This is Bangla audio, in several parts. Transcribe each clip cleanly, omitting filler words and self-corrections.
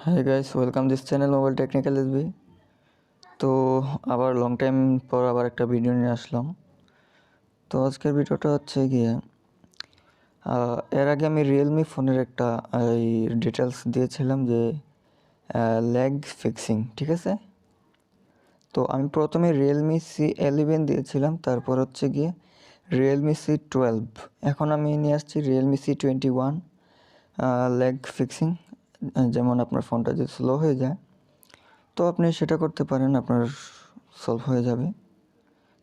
Hi guys, welcome this channel mobile technical SB. তো আবার লং টাইম পর আবার একটা ভিডিও নিয়ে আসলাম। তো আজকের ভিডিওটা হচ্ছে গিয়ে এর আগে আমি রিয়েলমি ফোনের একটা এই ডিটেলস দিয়েছিলাম যে ল্যাগ ফিক্সিং, ঠিক আছে। তো আমি প্রথমে রিয়েলমি C11 দিয়েছিলাম, তারপর হচ্ছে গিয়ে রিয়েলমি C12, এখন আমি নিয়ে আসছি রিয়েলমি C21 ল্যাগ ফিক্সিং। যেমন আপনার ফোনটা যদি স্লো হয়ে যায় তো আপনি সেটা করতে পারেন, আপনার সলভ হয়ে যাবে।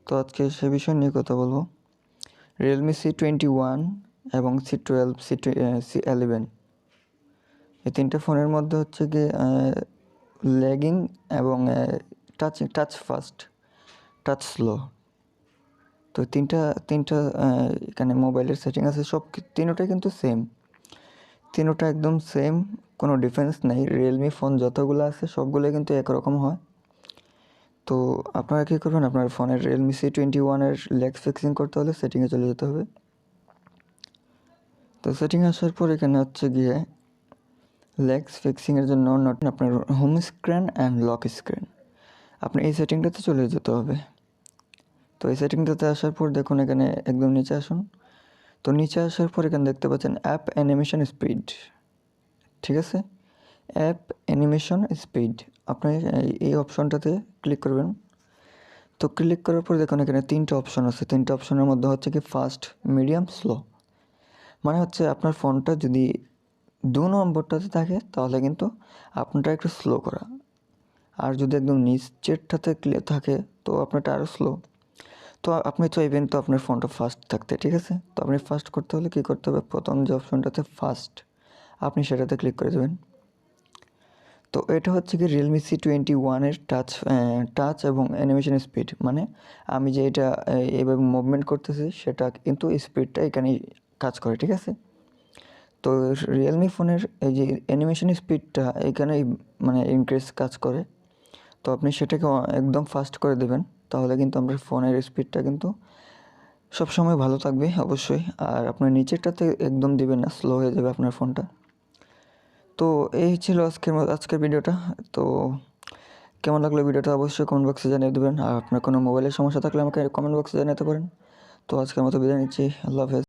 তো আজকে সে বিষয় নিয়ে কথা বলবো। রিয়েলমি C21 এবং C12, C11 এই তিনটে ফোনের মধ্যে হচ্ছে গিয়ে ল্যাগিং এবং টাচ ফাস্ট, টাচ স্লো। তো তিনটা এখানে মোবাইলের সেটিং আছে, সব তিনোটাই কিন্তু সেম, তিনোটা একদম সেম, কোনো ডিফারেন্স নেই। রিয়েলমি ফোন যতগুলো আছে সবগুলো কিন্তু একরকম হয়। তো আপনারা কী করবেন, আপনার ফোনের রিয়েলমি C21 ল্যাগ ফিক্সিং করতে হলে সেটিংয়ে চলে যেতে হবে। তো সেটিংয়ে আসার পর এখানে হচ্ছে গিয়ে ল্যাগ ফিক্সিংয়ের জন্য আপনার home screen and lock screen, আপনি এই সেটিংটাতে চলে যেতে হবে। তো এই সেটিংটাতে আসার পর দেখুন এখানে একদম নিচে আসুন। তো নিচে আসার পর এখানে দেখতে পাচ্ছেন অ্যাপ অ্যানিমেশন স্পিড, ঠিক আছে। অ্যাপ অ্যানিমেশন স্পিড, আপনি এই অপশনটাতে ক্লিক করবেন। তো ক্লিক করার পর দেখুন এখানে তিনটা অপশন আছে, তিনটা অপশনের মধ্যে হচ্ছে কি ফাস্ট, মিডিয়াম, স্লো। মানে হচ্ছে আপনার ফোনটা যদি 2 নম্বরটাতে থাকে তাহলে কিন্তু আপনারটা একটু স্লো করা, আর যদি একদম নিচেরটাতে থাকে তো আপনারটা আরও স্লো। তো আপনি চাইবেন তো আপনার ফোনটা ফাস্ট থাকতে, ঠিক আছে। তো আপনি ফাস্ট করতে হলে কী করতে হবে, প্রথম যে অপশনটাতে ফাস্ট আপনি সেটাতে ক্লিক করে দেবেন। তো এটা হচ্ছে কি রিয়েলমি C21 টাচ এবং অ্যানিমেশন স্পিড, মানে আমি যে এটা এইভাবে মুভমেন্ট করতেছি সেটা কিন্তু স্পিডটা এখানেই কাজ করে, ঠিক আছে। তো রিয়েলমি ফোনের এই যে অ্যানিমেশন স্পিডটা এখানেই মানে ইনক্রিজ কাজ করে। তো আপনি সেটাকে একদম ফাস্ট করে দেবেন, তাহলে কিন্তু আপনার ফোনের স্পিডটা কিন্তু সবসময় ভালো থাকবে অবশ্যই। আর আপনার নিচেরটাতে একদম দিবেন না, স্লো হয়ে যাবে আপনার ফোনটা। তো এই ছিল আজকের ভিডিওটা। তো কেমন লাগলো ভিডিওটা অবশ্যই কমেন্ট বক্সে জানিয়ে দেবেন। আর আপনার কোনো মোবাইলের সমস্যা থাকলে আমাকে কমেন্ট বক্সে জানাতে পারেন। তো আজকের মতো বিদায় নিচ্ছি, আল্লাহ হাফেজ।